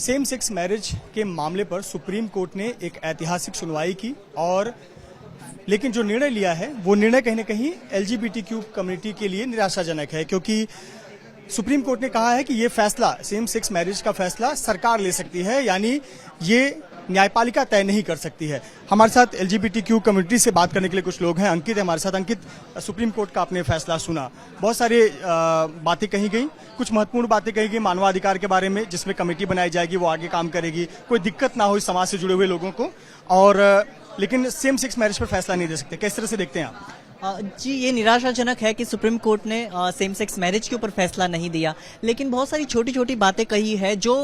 Same sex marriage के मामले पर सुप्रीम कोर्ट ने एक ऐतिहासिक सुनवाई की और लेकिन जो निर्णय लिया है वो निर्णय कहीं न कहीं एलजीबीटीक्यू कम्युनिटी के लिए निराशाजनक है, क्योंकि सुप्रीम कोर्ट ने कहा है कि ये फैसला सेम सेक्स मैरिज का फैसला सरकार ले सकती है, यानी ये न्यायपालिका तय नहीं कर सकती है। हमारे साथ एलजीबीटीक्यू कम्युनिटी से बात करने के लिए कुछ लोग हैं। अंकित है हमारे साथ। अंकित, सुप्रीम कोर्ट का आपने फैसला सुना, बहुत सारे बातें कही गई, कुछ महत्वपूर्ण बातें कही गई मानवाधिकार के बारे में, जिसमें कमेटी बनाई जाएगी, वो आगे काम करेगी, कोई दिक्कत ना हो इस समाज से जुड़े हुए लोगों को, और लेकिन सेम सेक्स मैरिज पर फैसला नहीं दे सकते। किस तरह से देखते हैं आप? जी, ये निराशाजनक है कि सुप्रीम कोर्ट ने सेम सेक्स मैरिज के ऊपर फैसला नहीं दिया, लेकिन बहुत सारी छोटी छोटी बातें कही है जो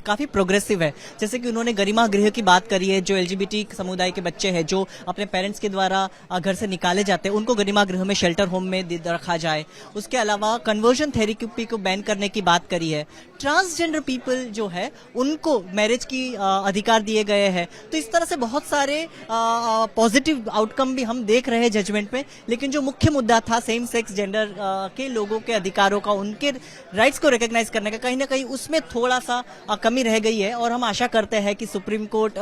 काफी प्रोग्रेसिव है। जैसे कि उन्होंने गरिमा गृह की बात करी है, जो एलजीबीटी समुदाय के बच्चे हैं जो अपने पेरेंट्स के द्वारा घर से निकाले जाते हैं, उनको गरिमा गृह में, शेल्टर होम में रखा जाए। उसके अलावा कन्वर्जन थेरेपी को बैन करने की बात करी है। ट्रांसजेंडर पीपल जो है उनको मैरिज की अधिकार दिए गए हैं। तो इस तरह से बहुत सारे पॉजिटिव आउटकम भी हम देख रहे हैं जजमेंट में, लेकिन जो मुख्य मुद्दा था सेम सेक्स जेंडर के लोगों के अधिकारों का, उनके राइट्स को रिकॉग्नाइज करने का, कहीं ना कहीं उसमें थोड़ा सा कमी रह गई है। और हम आशा करते हैं कि सुप्रीम कोर्ट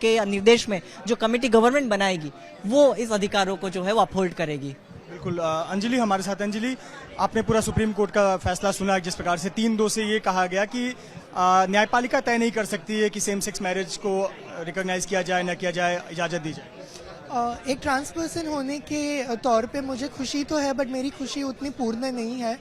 के निर्देश में जो कमेटी गवर्नमेंट बनाएगी वो इस अधिकारों को जो है वो अपहोल्ड करेगी। बिल्कुल। अंजलि हमारे साथ। अंजलि, आपने पूरा सुप्रीम कोर्ट का फैसला सुना, जिस प्रकार से 3-2 से ये कहा गया कि न्यायपालिका तय नहीं कर सकती है कि सेम सेक्स मैरिज को रिकॉग्नाइज किया जाए न किया जाए, इजाजत दी जाए। एक ट्रांस पर्सन होने के तौर पे मुझे खुशी तो है, बट मेरी खुशी उतनी पूर्ण नहीं है,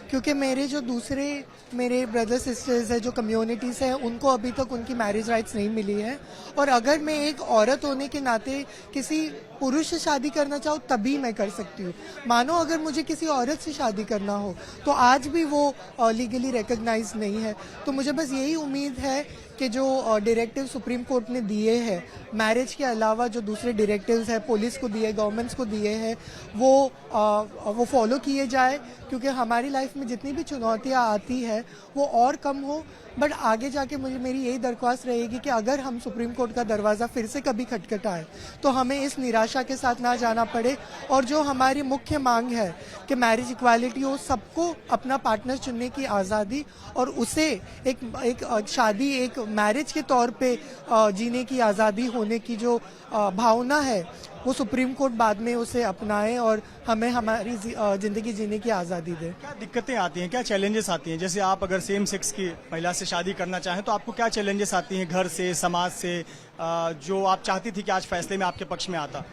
क्योंकि मेरे जो दूसरे मेरे ब्रदर सिस्टर्स हैं, जो कम्युनिटीज़ हैं, उनको अभी तक उनकी मैरिज राइट्स नहीं मिली है। और अगर मैं एक औरत होने के नाते किसी पुरुष से शादी करना चाहूँ तभी मैं कर सकती हूँ। मानो अगर मुझे किसी औरत से शादी करना हो तो आज भी वो लीगली रिकॉग्नाइज नहीं है। तो मुझे बस यही उम्मीद है कि जो डायरेक्टिव सुप्रीम कोर्ट ने दिए हैं, मैरिज के अलावा जो दूसरे डायरेक्टिव्स हैं, पुलिस को दिए, गवर्नमेंट्स को दिए हैं, वो फॉलो किए जाए, क्योंकि हमारी लाइफ में जितनी भी चुनौतियाँ आती है वो और कम हो। बट आगे जाके मुझे मेरी यही दरख्वास्त रहेगी कि अगर हम सुप्रीम कोर्ट का दरवाज़ा फिर से कभी खटखटाए तो हमें इस निराशा के साथ ना जाना पड़े, और जो हमारी मुख्य मांग है कि मैरिज इक्वालिटी हो, सबको अपना पार्टनर चुनने की आज़ादी, और उसे एक शादी एक मैरिज के तौर पे जीने की आज़ादी होने की जो भावना है, वो सुप्रीम कोर्ट बाद में उसे अपनाए और हमें हमारी जिंदगी जीने की आज़ादी दे। क्या दिक्कतें आती हैं, क्या चैलेंजेस आती हैं? जैसे आप अगर सेम सेक्स की महिला से शादी करना चाहें तो आपको क्या चैलेंजेस आती हैं घर से, समाज से, जो आप चाहती थी कि आज फैसले में आपके पक्ष में आता?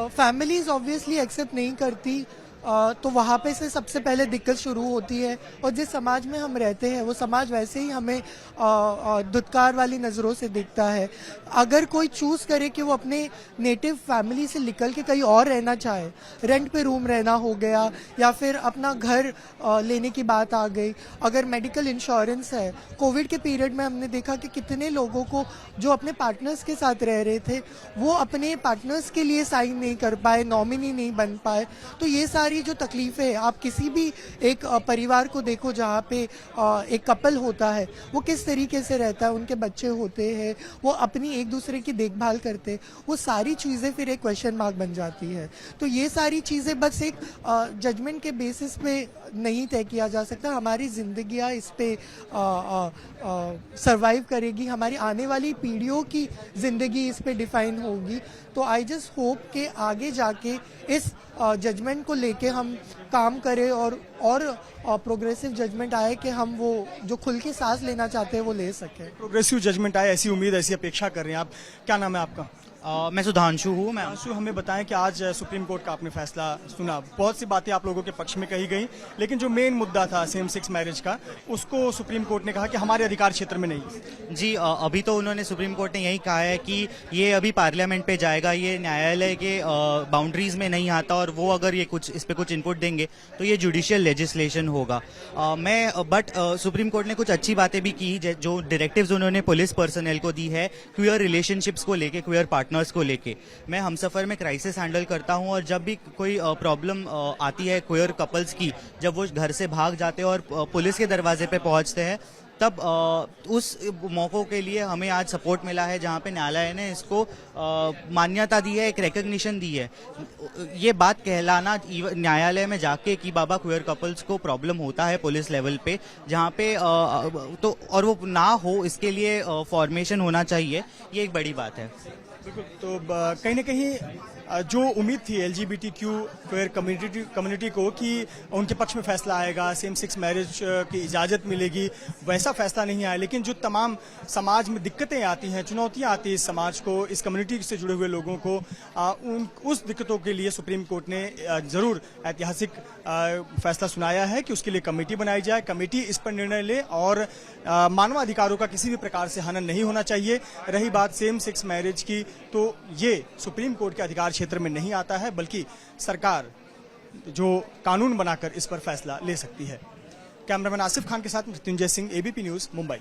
फैमिलीज ऑब्वियसली एक्सेप्ट नहीं करती, तो वहाँ पे से सबसे पहले दिक्कत शुरू होती है। और जिस समाज में हम रहते हैं वो समाज वैसे ही हमें धुतकार वाली नज़रों से देखता है। अगर कोई चूज़ करे कि वो अपने नेटिव फैमिली से निकल के कहीं और रहना चाहे, रेंट पे रूम रहना हो गया, या फिर अपना घर लेने की बात आ गई, अगर मेडिकल इंश्योरेंस है, कोविड के पीरियड में हमने देखा कि कितने लोगों को जो अपने पार्टनर्स के साथ रह रहे थे वो अपने पार्टनर्स के लिए साइन नहीं कर पाए, नॉमिनी नहीं बन पाए। तो ये सारी जो तकलीफें, आप किसी भी एक परिवार को देखो जहाँ पे एक कपल होता है, वो किस तरीके से रहता है, उनके बच्चे होते हैं, वो अपनी एक दूसरे की देखभाल करते हैं, वो सारी चीज़ें फिर एक क्वेश्चन मार्क बन जाती है। तो ये सारी चीज़ें बस एक जजमेंट के बेसिस पे नहीं तय किया जा सकता। हमारी जिंदगियाँ इस पे सरवाइव करेगी, हमारी आने वाली पीढ़ियों की जिंदगी इस पे डिफाइन होगी। तो आई जस्ट होप कि आगे जाके इस जजमेंट को लेके हम काम करें और प्रोग्रेसिव जजमेंट आए कि हम वो जो खुल के सांस लेना चाहते हैं वो ले सकें। प्रोग्रेसिव जजमेंट आए, ऐसी उम्मीद, ऐसी अपेक्षा कर रहे हैं आप। क्या नाम है आपका? मैं सुधांशु हूँ। सुधांशु, हमें बताएं कि आज सुप्रीम कोर्ट का आपने फैसला सुना, बहुत सी बातें आप लोगों के पक्ष में कही गई, लेकिन जो मेन मुद्दा था सेम सेक्स मैरिज का, उसको सुप्रीम कोर्ट ने कहा कि हमारे अधिकार क्षेत्र में नहीं। जी, अभी तो उन्होंने, सुप्रीम कोर्ट ने यही कहा है कि ये अभी पार्लियामेंट पे जाएगा, ये न्यायालय के बाउंड्रीज में नहीं आता, और वो अगर ये कुछ इस पे कुछ इनपुट देंगे तो ये जुडिशियल लेजिस्लेशन होगा। बट सुप्रीम कोर्ट ने कुछ अच्छी बातें भी की, जो डायरेक्टिव्स उन्होंने पुलिस पर्सनल को दी है क्वियर रिलेशनशिप्स को लेके, क्वियर पार्टनर्स को लेके। मैं हमसफर में क्राइसिस हैंडल करता हूं, और जब भी कोई प्रॉब्लम आती है क्वेयर कपल्स की, जब वो घर से भाग जाते हैं और पुलिस के दरवाजे पे पहुंचते हैं, तब उस मौक़ों के लिए हमें आज सपोर्ट मिला है, जहाँ पे न्यायालय ने इसको मान्यता दी है, एक रिकग्निशन दी है। ये बात कहलाना न्यायालय में जाके कि बाबा क्वेयर कपल्स को प्रॉब्लम होता है पुलिस लेवल पे, जहाँ पे तो और वो ना हो, इसके लिए फॉर्मेशन होना चाहिए, ये एक बड़ी बात है। बिल्कुल। तो कहीं ना कहीं जो उम्मीद थी एलजीबीटीक्यू क्वेयर कम्युनिटी को कि उनके पक्ष में फैसला आएगा, सेम सेक्स मैरिज की इजाज़त मिलेगी, वैसा फैसला नहीं आया। लेकिन जो तमाम समाज में दिक्कतें आती हैं, चुनौतियां आती हैं इस समाज को, इस कम्युनिटी से जुड़े हुए लोगों को, उस दिक्कतों के लिए सुप्रीम कोर्ट ने ज़रूर ऐतिहासिक फैसला सुनाया है कि उसके लिए कमेटी बनाई जाए, कमेटी इस पर निर्णय ले और मानवाधिकारों का किसी भी प्रकार से हनन नहीं होना चाहिए। रही बात सेम सेक्स मैरिज की, तो ये सुप्रीम कोर्ट के अधिकार क्षेत्र में नहीं आता है, बल्कि सरकार जो कानून बनाकर इस पर फैसला ले सकती है। कैमरामैन आसिफ खान के साथ मृत्युंजय सिंह, एबीपी न्यूज़, मुंबई।